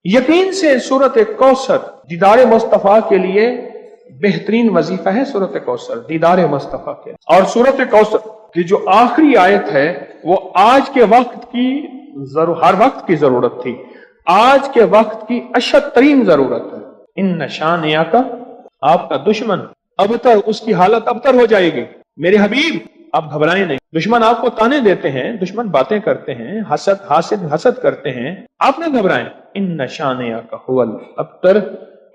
یقین سے سورت کوثر دیدار مصطفیٰ کے لیے بہترین وظیفہ ہے. سورت کوثر دیدار مصطفیٰ کے، اور سورت کوثر کی جو آخری آیت ہے وہ آج کے وقت کی ہر وقت کی ضرورت تھی، آج کے وقت کی اشد ترین ضرورت ہے. ان شانئک، آپ کا دشمن ابتر، اس کی حالت ابتر ہو جائے گی. میرے حبیب آپ گھبرائیں نہیں. دشمن آپ کو تانے دیتے ہیں، دشمن باتیں کرتے ہیں، حسد کرتے ہیں، آپ نہ گھبرائیں. ان شانئک هو الابتر،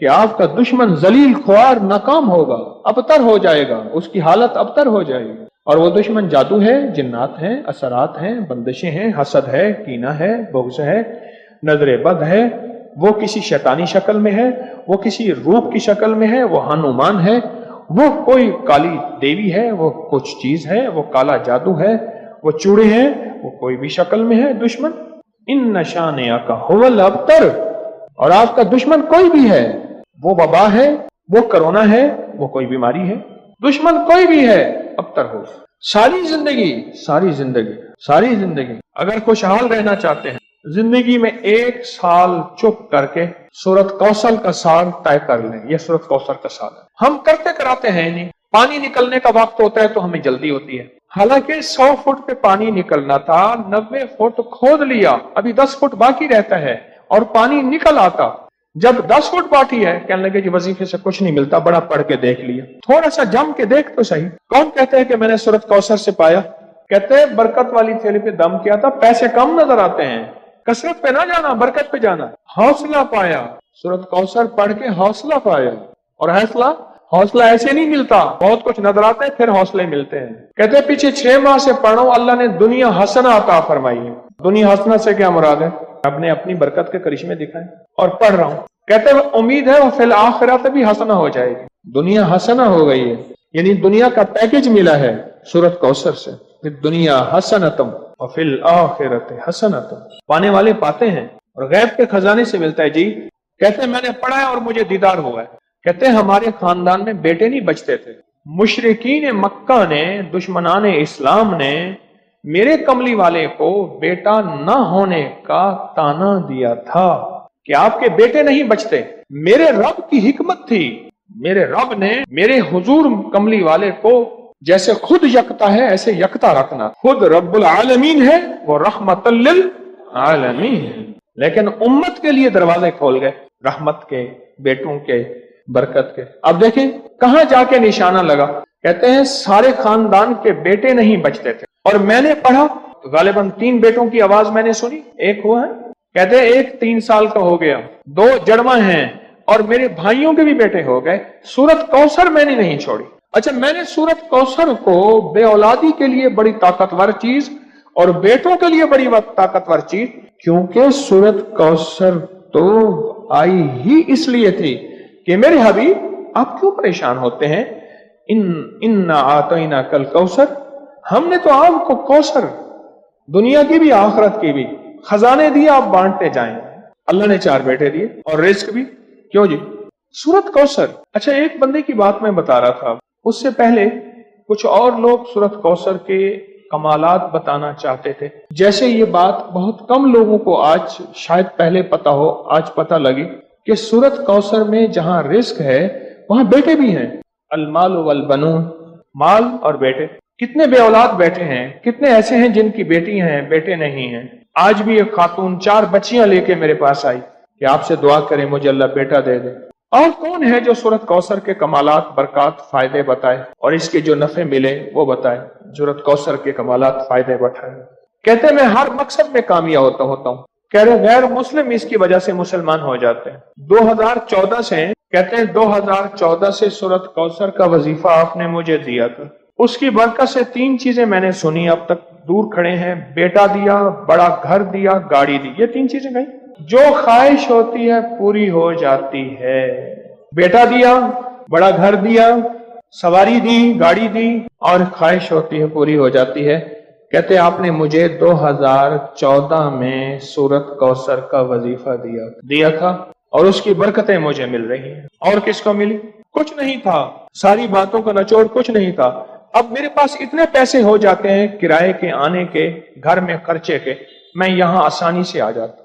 کہ آپ کا دشمن ذلیل خوار ناکام ہوگا، ابتر ہو جائے گا، اس کی حالت ابتر ہو جائے گی. اور وہ دشمن جادو ہے، جنات ہیں، اثرات ہیں، بندشیں ہیں، حسد ہے، کینہ ہے، بغض ہے، نظر بد ہے، وہ کسی شیطانی شکل میں ہے، وہ کسی روح کی شکل میں ہے، وہ ہنومان ہے، وہ کوئی کالی دیوی ہے، وہ کچھ چیز ہے، وہ کالا جادو ہے، وہ چوڑے ہیں، وہ کوئی بھی شکل میں ہے دشمن. ان شانئک هو الابتر، اور آپ کا دشمن کوئی بھی ہے، وہ وبا ہے، وہ کرونا ہے، وہ کوئی بیماری ہے، دشمن کوئی بھی ہے، ابتر ہو. ساری زندگی اگر خوشحال رہنا چاہتے ہیں، زندگی میں 1 سال چپ کر کے سورت کوثر کا سال طے کر لیں. یہ سورت کوثر کا سال ہے. ہم کرتے کراتے ہیں نہیں. پانی نکلنے کا وقت ہوتا ہے تو ہمیں جلدی ہوتی ہے، حالانکہ 100 فٹ پہ پانی نکلنا تھا، 90 فٹ کھود لیا، ابھی 10 فٹ باقی رہتا ہے اور پانی نکل آتا. جب 10 فٹ باقی ہے، کہنے لگے کہ وظیفے سے کچھ نہیں ملتا، بڑا پڑھ کے دیکھ لیا، تھوڑا سا جم کے دیکھ تو صحیح. کون کہتے ہیں کہ میں نے سورت کوثر سے پایا؟ کہتے ہیں برکت والی تھیلی پہ دم کیا تھا، پیسے کم نظر آتے ہیں، کثرت پہ نہ جانا، برکت پہ جانا. حوصلہ پایا، سورت کوثر پڑھ کے حوصلہ پایا. اور حوصلہ ایسے نہیں ملتا، بہت کچھ نظر آتا ہے پھر حوصلے ملتے ہیں. کہتے ہیں پیچھے 6 ماہ سے پڑھ رہا ہوں، اللہ نے دنیا حسنہ عطا فرمائی ہے. دنیا حسنہ سے کیا مراد ہے؟ اپنی برکت کے کرشمے دکھائیں. اور پڑھ رہا ہوں، کہتے ہیں امید ہے وہ فی الآخرۃ بھی حسنہ ہو جائے گی. دنیا حسنہ ہو گئی ہے، یعنی دنیا کا پیکج ملا ہے سورت کوثر سے. دنیا حسنتم وفی الآخرۃ حسنتم، پانے والے پاتے ہیں اور غیب کے خزانے سے ملتا ہے. جی کہتے ہیں میں نے پڑھا ہے اور مجھے دیدار ہوا ہے. کہتے ہیں ہمارے خاندان میں بیٹے نہیں بچتے تھے. مشرکین مکہ نے، دشمنان اسلام نے میرے کملی والے کو بیٹا نہ ہونے کا تانا دیا تھا کہ آپ کے بیٹے نہیں بچتے. میرے رب کی حکمت تھی، میرے رب نے میرے حضور کملی والے کو جیسے خود یکتا ہے ایسے یکتا رکھنا. خود رب العالمین ہے، وہ رحمت للعالمین ہے، لیکن امت کے لیے دروازے کھول گئے رحمت کے، بیٹوں کے، برکت کے. اب دیکھیں کہاں جا کے نشانہ لگا. کہتے ہیں سارے خاندان کے بیٹے نہیں بچتے تھے، اور میں نے پڑھا غالباً 3 بیٹوں کی آواز میں نے سنی. ایک ہوا ہے، کہتے ہیں 1 3 سال کا ہو گیا، 2 جڑواں ہیں، اور میرے بھائیوں کے بھی بیٹے ہو گئے. سورت کوثر میں نے نہیں چھوڑی. اچھا، میں نے سورت کوثر کو بے اولادی کے لیے بڑی طاقتور چیز اور بیٹوں کے لیے بڑی طاقتور چیز، کیونکہ سورت کوثر تو آئی ہی اس لیے تھی کہ میرے حبیب آپ کیوں پریشان ہوتے ہیں. ان اعطیناک الکوثر، ہم نے تو آپ کو کوثر، دنیا کی بھی آخرت کی بھی خزانے دیے، آپ بانٹتے جائیں. اللہ نے 4 بیٹے دیے اور رزق بھی. کیوں جی؟ سورت کوثر. اچھا، ایک بندے کی بات میں بتا رہا تھا، اس سے پہلے کچھ اور لوگ سورت کوثر کے کمالات بتانا چاہتے تھے. جیسے یہ بات بہت کم لوگوں کو آج شاید پہلے پتا ہو، آج پتا لگی کہ سورت کوثر میں جہاں رزق ہے وہاں بیٹے بھی ہیں. المال والبنون، مال اور بیٹے. کتنے بے اولاد بیٹے ہیں، کتنے ایسے ہیں جن کی بیٹی ہیں بیٹے نہیں ہیں. آج بھی ایک خاتون 4 بچیاں لے کے میرے پاس آئی کہ آپ سے دعا کریں مجھے اللہ بیٹا دے دے. اور کون ہے جو سورت کوثر کے کمالات، برکات، فائدے بتائے اور اس کے جو نفع ملے وہ بتائے. سورت کوثر کے کمالات، فائدے بتائے. کہتے ہیں میں ہر مقصد میں کامیاب ہوتا ہوں. کہہ رہے غیر مسلم اس کی وجہ سے مسلمان ہو جاتے ہیں. 2014 سے کہتے ہیں 2014 سے سورت کوثر کا وظیفہ آپ نے مجھے دیا تھا. اس کی برکت سے 3 چیزیں میں نے سنی اب تک. دور کھڑے ہیں، بیٹا دیا، بڑا گھر دیا، گاڑی دی. یہ 3 چیزیں گئی. جو خواہش ہوتی ہے پوری ہو جاتی ہے. بیٹا دیا، بڑا گھر دیا، سواری دی، گاڑی دی، اور خواہش ہوتی ہے پوری ہو جاتی ہے. کہتے آپ نے مجھے 2014 میں سورت کوثر کا وظیفہ دیا تھا اور اس کی برکتیں مجھے مل رہی ہیں. اور کس کو ملی؟ کچھ نہیں تھا، ساری باتوں کا نچوڑ کچھ نہیں تھا. اب میرے پاس اتنے پیسے ہو جاتے ہیں کرائے کے، آنے کے، گھر میں خرچے کے، میں یہاں آسانی سے آ جاتا.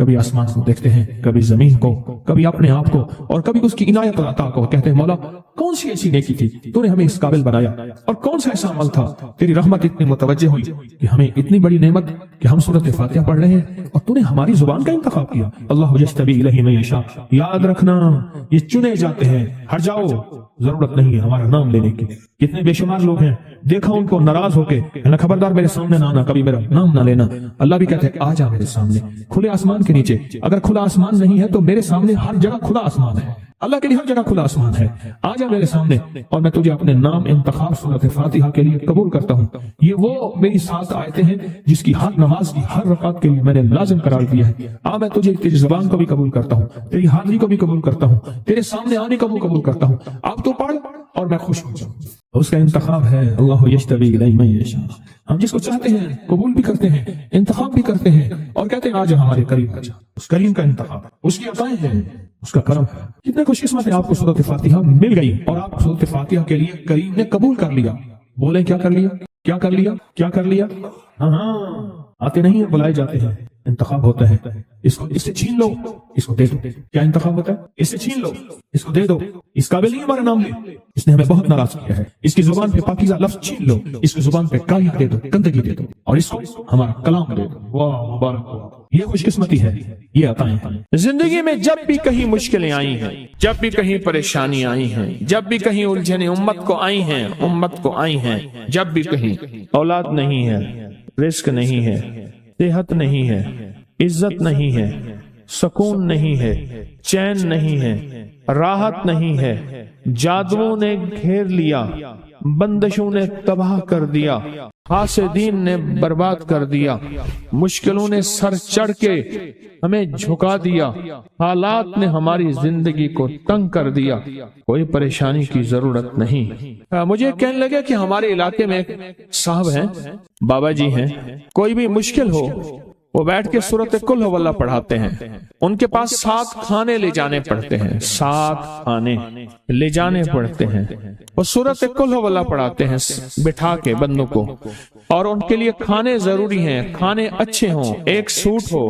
کبھی آسمان کو دیکھتے ہیں، کبھی زمین کو، کبھی اپنے آپ کو، اور کبھی اس کی عنایت اور عطا کو، کہتے ہیں مولا کون سی ایسی نیکی تھی تو نے ہمیں اس قابل بنایا، اور کون سا ایسا عمل تھا تیری رحمت اتنی متوجہ ہوئی کہ ہمیں اتنی بڑی نعمت کہ ہم سورۃ فاتحہ پڑھ رہے ہیں اور تو نے ہماری زبان کا انتخاب کیا۔ اللہ یجتبی الیہ من یشاء، یاد رکھنا یہ چنے جاتے ہیں، ہٹ جاؤ، ضرورت نہیں ہے ہمارا نام لینے کی۔ کتنے بے شمار لوگ ہیں، دیکھا ان کو ناراض ہو کے، خبردار میرے سامنے نہ آنا، کبھی میرا نام نہ لینا۔ اللہ بھی کہتے ہیں آ جا میرے سامنے، کھلے آسمان کے نیچے۔ اگر کھلا آسمان نہیں ہے تو میرے سامنے ہر جگہ کھلا آسمان ہے، اللہ کے لیے ہر جگہ کھلا آسمان ہے۔ آ جا میرے سامنے اور میں تجھے اپنے نام انتخاب سورۃ فاتحہ کے لیے قبول کرتا ہوں۔ یہ وہ میری 7 آیتیں ہیں جس کی ہر نماز کی ہر رکعت کے لیے میں نے لازم قرار دیا ہے۔ میں تجھے تیری زبان کو بھی قبول کرتا ہوں، تیری حاضری کو بھی قبول کرتا ہوں، تیرے سامنے آنے کو بھی قبول کرتا ہوں۔ اب تو پڑھ اور میں خوش ہو جاؤں۔ اس کا انتخاب ہے اللہ یجتبی الیہ من یشاء۔ ہم جس کو چاہتے ہیں قبول بھی کرتے ہیں، انتخاب بھی کرتے ہیں، اور کہتے ہیں آج ہمارے قریب کا جا۔ اس کریم کا انتخاب، اس کی عطائیں ہیں، اس کا کرم ہے۔ کتنے خوش قسمت ہیں آپ کو سورۃ فاتحہ مل گئی اور آپ سورۃ فاتحہ کے لیے کریم نے قبول کر لیا۔ بولیں کیا کر لیا؟ کیا کر لیا؟ کیا کر لیا؟ ہاں آتے نہیں ہیں، بلائے جاتے ہیں۔ انتخاب ہوتا ہے، اس سے چھین لو، اس کو دے دو۔ کیا انتخاب ہوتا ہے؟ اس سے چھین لو، اس کو دے دو۔ اس قابل نہیں ہمارا نام لے، اس نے ہمیں بہت ناراض کیا ہے۔ اس کی زبان پہ پاکیزہ لفظ چھین لو، اس کی زبان پہ کالیاں دے دو، گندگی دے دو، اور اس کو ہمارا کلام دے دو۔ واہ مبارک ہو، یہ خوش قسمتی ہے، یہ عطائیں ہیں۔ زندگی میں جب بھی کہیں مشکلیں آئی ہیں، جب بھی کہیں پریشانی آئی ہیں، جب بھی کہیں الجھنیں امت کو آئی ہیں، جب بھی کہیں اولاد نہیں ہے، رزق نہیں ہے، صحت نہیں ہے، عزت نہیں ہے، سکون نہیں ہے، چین نہیں ہے، راحت نہیں ہے، جادوؤں نے گھیر لیا، بندشوں نے تباہ کر دیا، حاسدین نے برباد کر دیا، مشکلوں نے سر چڑھ کے ہمیں جھکا دیا، حالات نے ہماری زندگی کو تنگ کر دیا۔ کوئی پریشانی کی ضرورت نہیں۔ مجھے کہنے لگے کہ ہمارے علاقے میں ایک صاحب ہیں، بابا جی ہیں، کوئی بھی مشکل ہو وہ بیٹھ کے سورۃ قل ہو اللہ پڑھاتے ہیں۔ ان کے پاس 7 کھانے لے جانے پڑتے ہیں، 7 کھانے لے جانے پڑتے ہیں۔ وہ سورۃ قل ہو اللہ پڑھاتے ہیں بٹھا کے بندوں کو، اور ان کے لیے کھانے ضروری ہیں، کھانے اچھے ہوں، ایک سوٹ ہو،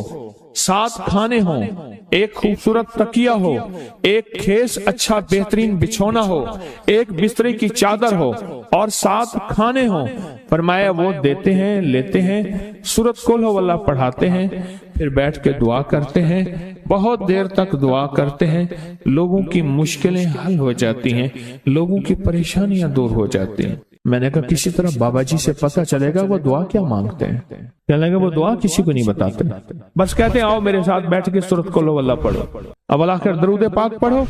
7 کھانے ہوں، ایک خوبصورت تکیہ ہو، ایک کھیس اچھا بہترین بچھونا ہو، ایک بسترے کی چادر ہو، اور 7 کھانے ہوں۔ فرمایا وہ دیتے ہیں، لیتے ہیں، سورۃ قل ہو اللہ پڑھاتے ہیں، پھر بیٹھ کے دعا کرتے ہیں، بہت دیر تک دعا کرتے ہیں، لوگوں کی مشکلیں حل ہو جاتی ہیں، لوگوں کی پریشانیاں دور ہو جاتی ہیں۔ میں نے کہا کسی طرح بابا جی سے پتہ چلے گا وہ دعا کیا مانگتے ہیں۔ کہنے لگا وہ دعا کسی کو نہیں بتاتے، بس کہتے ہیں آؤ میرے ساتھ بیٹھ کے سورۃ قل ہو اللہ پڑھو، اول آخر درود پاک پڑھو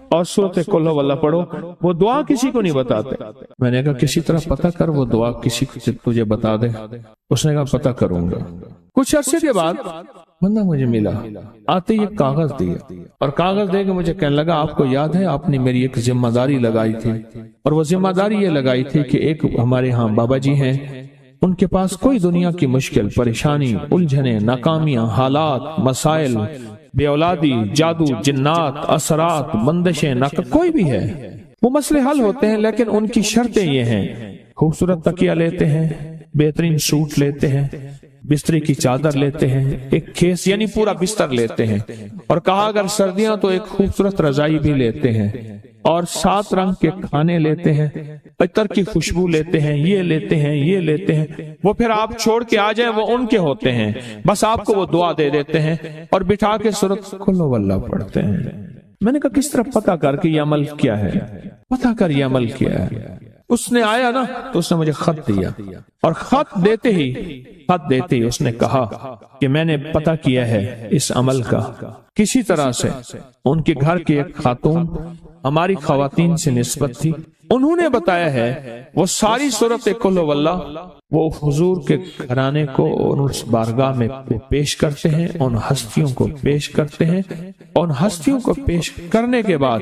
اور سورۃ قل ہو اللہ پڑھو۔ وہ دعا کسی کو نہیں بتاتے۔ میں نے کہا کسی طرح پتہ کر وہ دعا کسی کو تجھے بتا دے۔ اس نے کہا پتہ کروں گا۔ کچھ عرصے کے بعد بندہ مجھے ملا، آتے ہی ایک کاغذ دیا، اور کاغذ دے کے مجھے کہنے لگا آپ کو یاد ہے آپ نے میری ایک ذمہ داری لگائی تھی، اور وہ ذمہ داری یہ لگائی تھی کہ ایک ہمارے ہاں بابا جی ہیں، ان کے پاس کوئی دنیا کی مشکل، پریشانی، الجھنیں، ناکامیاں، حالات، مسائل، بے اولادی، جادو، جنات، اثرات، بندشیں، کوئی بھی ہے، وہ مسئلے حل ہوتے ہیں، لیکن ان کی شرطیں یہ ہیں، خوبصورت تکیہ لیتے ہیں، بہترین سوٹ لیتے ہیں، بستری کی چادر لیتے ہیں، ایک کھیس یعنی پورا بستر لیتے ہیں، اور کہا اگر سردیاں تو ایک خوبصورت رضائی بھی لیتے ہیں، اور 7 رنگ کے کھانے لیتے ہیں، عطر کی خوشبو لیتے ہیں، یہ لیتے ہیں، یہ لیتے ہیں۔ وہ پھر آپ چھوڑ کے آ جائیں وہ ان کے ہوتے ہیں، بس آپ کو وہ دعا دے دیتے ہیں اور بٹھا کے سورۃ قل ہو اللہ پڑھتے ہیں۔ میں نے کہا کس طرح پتہ کر کے یہ عمل کیا ہے، پتہ کر یہ عمل کیا ہے۔ اس نے آیا نا تو اس نے مجھے خط دیا، اور خط دیتے ہی اس نے کہا کہ میں نے پتہ کیا ہے اس عمل کا، کسی طرح سے ان کے گھر کی ایک خاتون ہماری خواتین سے نسبت تھی، انہوں نے بتایا ہے وہ ساری سورۃ قل ہو اللہ وہ حضور کے گھرانے کو اس بارگاہ میں پیش کرتے ہیں، ان ہستیوں کو پیش کرتے ہیں، ان ہستیوں کو پیش کرنے کے بعد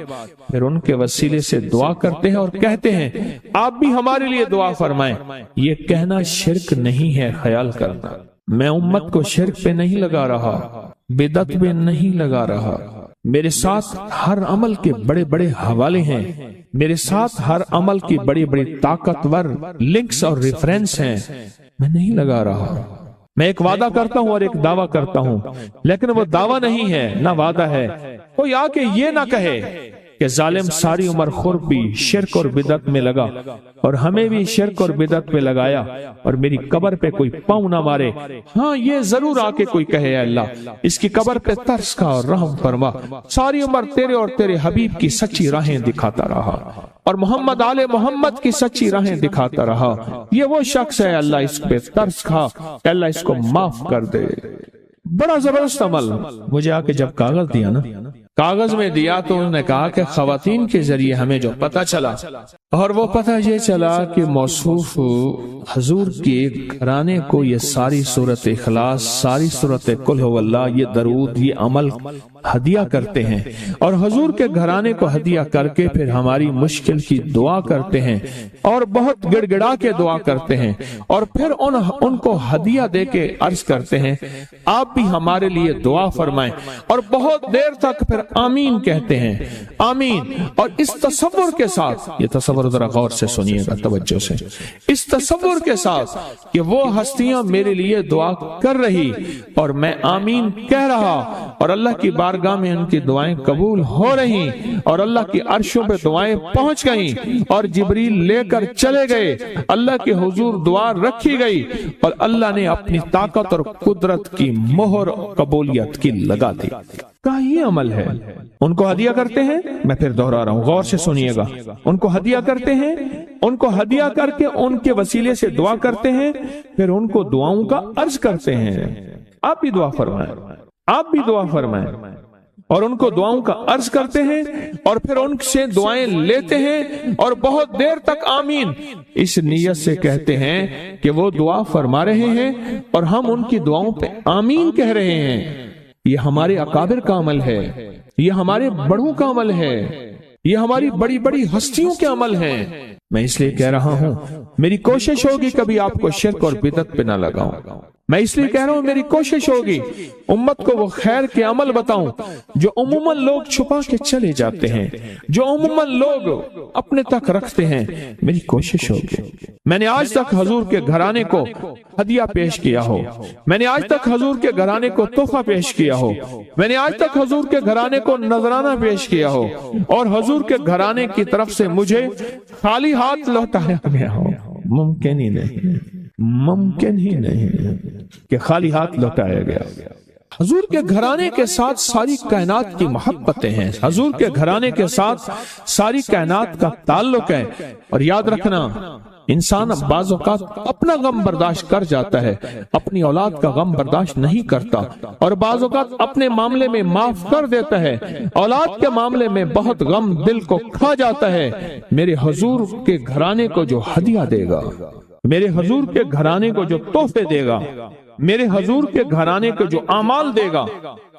پھر ان کے وسیلے سے دعا کرتے ہیں اور کہتے ہیں آپ بھی ہمارے لیے دعا فرمائیں۔ یہ کہنا شرک نہیں ہے، خیال کرنا، میں امت کو شرک پہ نہیں لگا رہا، بدعت پہ نہیں لگا رہا، میرے ساتھ ہر عمل کے بڑے بڑے حوالے ہیں، میرے ساتھ ہر عمل کی بڑی بڑی طاقتور لنکس اور ریفرنس ہیں، میں نہیں لگا رہا، میں ایک وعدہ کرتا ہوں اور ایک دعویٰ کرتا ہوں، لیکن وہ دعویٰ نہیں ہے نہ وعدہ ہے۔ کوئی آ کے یہ نہ کہے کہ ظالم ساری عمر خور بھی شرک اور بدعت میں لگا، اور ہمیں بھی شرک اور بدعت میں لگایا، اور میری قبر پہ کوئی پاؤں نہ مارے۔ ہاں یہ ضرور آ کے کوئی کہے، اے اللہ اس کی قبر پہ ترس کھا اور رحم فرما، ساری عمر تیرے اور تیرے حبیب کی سچی راہیں دکھاتا رہا اور محمد آل محمد کی سچی راہیں دکھاتا رہا۔ یہ وہ شخص ہے، اللہ اس پہ ترس کھا، اللہ اس کو معاف کر دے۔ بڑا زبردست عمل۔ مجھے آ کے جب کاغذ دیا نا، کاغذ میں دیا تو انہوں نے کہا کہ خواتین کے ذریعے ہمیں جو پتہ چلا، اور وہ پتہ یہ چلا کہ موصوف حضور کے گھرانے کو یہ ساری سورت اخلاص، ساری سورت قل هو اللہ، یہ درود، یہ عمل ہدیہ کرتے ہیں، اور حضور کے گھرانے کو ہدیہ کر کے پھر ہماری مشکل کی دعا کرتے ہیں، اور بہت گڑ گڑا کے دعا کرتے ہیں، اور پھر ان کو ہدیہ دے کے عرض کرتے ہیں آپ بھی ہمارے لیے دعا فرمائیں، اور بہت دیر تک پھر آمین کہتے ہیں، آمین۔ اور اس تصور کے ساتھ، یہ تصور ذرا غور سے سنیے گا، توجہ سے، اس تصور کے ساتھ کہ وہ ہستیاں میرے لیے دعا کر رہی اور میں آمین کہہ رہا، اور اللہ کی بارگاہ میں ان کی دعائیں قبول ہو رہی، اور اللہ کی عرشوں پہ دعائیں پہنچ گئیں، اور جبریل لے کر چلے گئے، اللہ کے حضور دعا رکھی گئی، اور اللہ نے اپنی طاقت اور قدرت کی مہر قبولیت کی لگا دی۔ کہا یہ عمل ہے۔ ان کو ہدیہ کرتے ہیں، میں پھر دوہرا رہا ہوں، غور سے سنیے گا، ان کو ہدیہ کرتے ہیں، ان کو ہدیہ کر کے ان کے وسیلے سے دعا کرتے ہیں، پھر ان کو دعاؤں کا عرض کرتے ہیں آپ بھی دعا فرمائیں، آپ بھی دعا فرمائیں، اور ان کو دعاؤں کا عرض کرتے ہیں، اور پھر ان سے دعائیں لیتے ہیں، اور بہت دیر تک آمین اس نیت سے کہتے ہیں کہ وہ دعا فرما رہے ہیں اور ہم ان کی دعاؤں پہ آمین کہہ رہے ہیں۔ یہ ہمارے اکابر کا عمل ہے، یہ ہمارے بڑوں کا عمل ہے، یہ ہماری بڑی بڑی ہستیوں کے عمل ہیں۔ میں اس لیے کہہ رہا ہوں میری کوشش ہوگی کبھی آپ کو شرک اور بدعت پہ نہ لگاؤں، میں اس لیے کہہ رہا ہوں میری کوشش ہوگی امت کو وہ خیر کے عمل بتاؤں جو عموماً لوگ چھپا کے چلے جاتے ہیں، جو عموماً لوگ اپنے تک رکھتے ہیں۔ میری کوشش ہوگی میں نے آج تک حضور کے گھرانے کو ہدیہ پیش کیا ہو، میں نے آج تک حضور کے گھرانے کو تحفہ پیش کیا ہو، میں نے آج تک حضور کے گھرانے کو نذرانہ پیش کیا ہو، اور حضور کے گھرانے کی طرف سے مجھے خالی ہاتھ لوٹایا گیا ہو۔ ممکن ہی نہیں، ممکن ہی نہیں کہ خالی ہاتھ لوٹایا گیا۔ حضور کے گھرانے کے ساتھ ساری کائنات کی محبتیں ہیں، حضور کے گھرانے کے ساتھ ساری کائنات کا تعلق ہے۔ اور یاد رکھنا انسان بعض اوقات اپنا غم برداشت کر جاتا ہے، اپنی اولاد کا غم برداشت نہیں کرتا، اور بعض اوقات اپنے معاملے میں معاف کر دیتا ہے، اولاد کے معاملے میں بہت غم دل کو کھا جاتا ہے۔ میرے حضور کے گھرانے کو جو ہدیہ دے گا، میرے حضور کے گھرانے کو جو تحفے دے گا، میرے حضور کے گھرانے کو جو اعمال دے گا،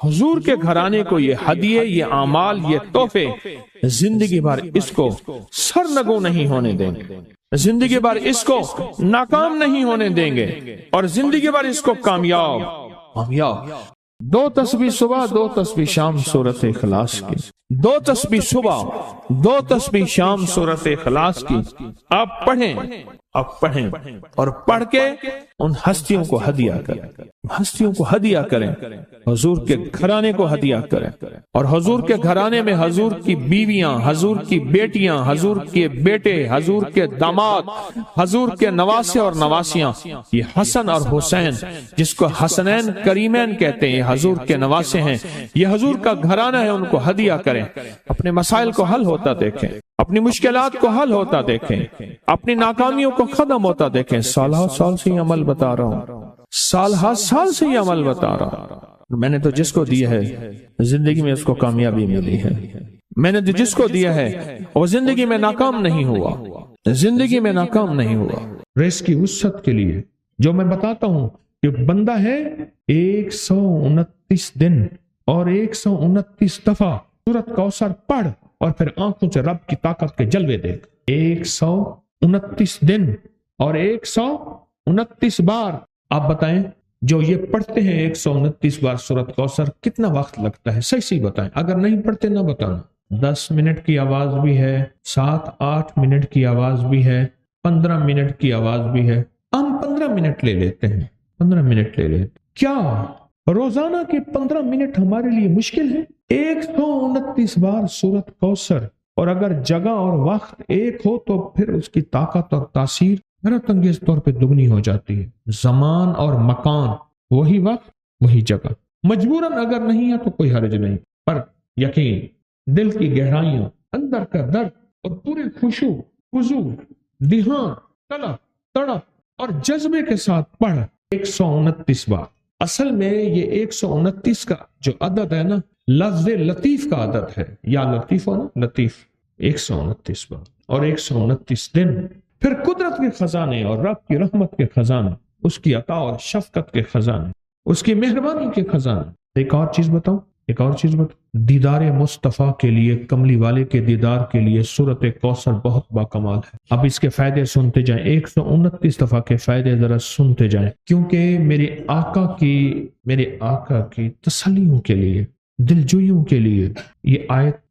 حضور کے گھرانے کو یہ ہدیے، یہ اعمال، یہ تحفے زندگی بھر اس کو سرنگوں نہیں ہونے دیں گے، زندگی بھر اس کو ناکام نہیں ہونے دیں گے، اور زندگی بھر اس کو کامیاب۔ دو تسبیح صبح، دو تسبیح شام سورت اخلاص کی، دو تسبیح صبح، دو تسبیح شام سورت اخلاص کی آپ پڑھیں، آپ پڑھیں، اور پڑھ کے ان ہستیوں کو ہدیہ کریں، ہستیوں کو ہدیہ کریں، حضور کے گھرانے کو ہدیہ کریں، اور حضور کے گھرانے میں حضور کی بیویاں، حضور کی بیٹیاں، حضور کے بیٹے، حضور کے داماد، حضور کے نواسے اور نواسیاں، یہ حسن اور حسین جس کو حسنین کریمین کہتے ہیں، یہ حضور کے نواسے ہیں، یہ حضور کا گھرانہ ہے، ان کو ہدیہ کریں، اپنے مسائل کو حل ہوتا دیکھیں، اپنی مشکلات کو حل ہوتا دیکھیں، اپنی ناکامیوں کو ختم ہوتا دیکھیں۔ سالہ سال سے یہ عمل بتا رہا ہوں، سالہ سال سے یہ عمل بتا رہا ہوں۔ میں نے تو جس کو دیا ہے زندگی میں اس کو کامیابی ملی ہے، میں نے جس کو دیا ہے وہ زندگی میں ناکام نہیں ہوا، زندگی میں ناکام نہیں ہوا۔ ریس کی وسعت کے لیے جو میں بتاتا ہوں کہ بندہ ہے 129 دن اور 129 دفعہ سورت کوثر پڑھ، اور پھر آنکھوں سے رب کی طاقت کے جلوے دیکھ۔ 129 دن اور 129 بار آپ بتائیں، جو یہ پڑھتے ہیں 129 بار سورت کوثر، کتنا وقت لگتا ہے؟ صحیح بتائیں، اگر نہیں پڑھتے نہ بتانا۔ 10 منٹ کی آواز بھی ہے، 7-8 منٹ کی آواز بھی ہے، 15 منٹ کی آواز بھی ہے۔ ہم 15 منٹ لے لیتے ہیں، 15 منٹ لے لیں. کیا روزانہ کے 15 منٹ ہمارے لیے مشکل ہے؟ 129 بار سورت کوثر، اور اگر جگہ اور وقت ایک ہو تو پھر اس کی طاقت اور تاثیر حیرت انگیز طور پہ دگنی ہو جاتی ہے. زمان اور مکان، وہی وقت وہی جگہ. مجبوراً اگر نہیں ہے تو کوئی حرج نہیں، پر یقین، دل کی گہرائیوں، اندر کا درد اور پورے خشوع، خضوع، دھیان، طلب، تڑپ اور جذبے کے ساتھ پڑھ 129 بار. اصل میں یہ 129 کا جو عدد ہے نا، لفظ لطیف کا عدد ہے. یا لطیف ہو نا، لطیف. 129 بار اور 129 دن. پھر قدرت کے خزانے اور رب کی رحمت کے خزانے، اس کی عطا اور شفقت کے خزانے، اس کی مہربانی کے خزانے. ایک اور چیز بتاؤں، دیدار مصطفیٰ کے لیے، کملی والے کے دیدار کے لیے سورت کوثر بہت باکمال ہے. اب اس کے فائدے سنتے جائیں، 129 دفعہ کے فائدے ذرا سنتے جائیں، کیونکہ میرے آقا کی تسلیوں کے لیے، دلجوئیوں کے لیے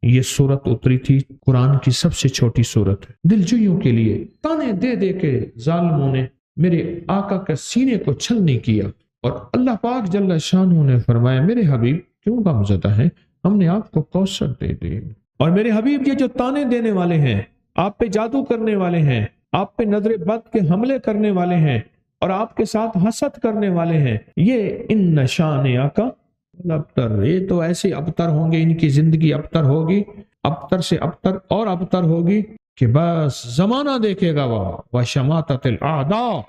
یہ سورت اتری تھی. قرآن کی سب سے چھوٹی سورت ہے. دلجوئیوں کے لیے تانے دے دے کے ظالموں نے میرے آقا کے سینے کو چھلنی کیا، اور اللہ پاک جل شانہ نے فرمایا میرے حبیب کیوں غمزدہ ہیں، ہم نے آپ کو کوثر دے دی. اور میرے حبیب یہ جو تانے دینے والے ہیں، آپ پہ جادو کرنے والے ہیں، آپ پہ نظر بد کے حملے کرنے والے ہیں، اور آپ کے ساتھ حسد کرنے والے ہیں، یہ ان نشان آقا ابتر، یہ تو ایسے ابتر ہوں گے، ان کی زندگی ابتر ہوگی، ابتر سے ابتر اور ابتر ہوگی کہ بس زمانہ دیکھے گا وہ شماتت الاعداء،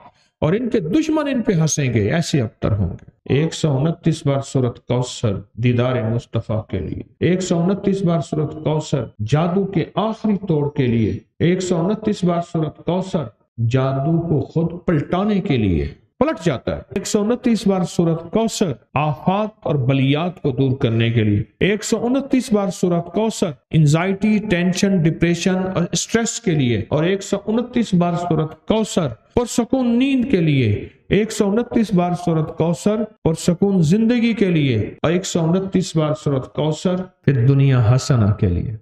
اور ان کے دشمن ان پہ ہنسیں گے، ایسے ابتر ہوں گے. 129 بار سورت کوثر دیدار مصطفیٰ کے لیے، 129 بار سورت کوثر جادو کے آخری توڑ کے لیے، 129 بار سورت کوثر جادو کو خود پلٹانے کے لیے، پلٹ جاتا ہے. 129 بار سورت کوثر آفات اور بلیات کو دور کرنے کے لیے، 129 بار سورت کوثر انزائٹی، ٹینشن، ڈپریشن اور اسٹریس کے لیے، اور 129 بار سورت کوثر پرسکون نیند کے لیے، 129 بار سورت کوثر پرسکون زندگی کے لیے، اور 129 بار سورت کوثر پھر دنیا حسنہ کے لیے.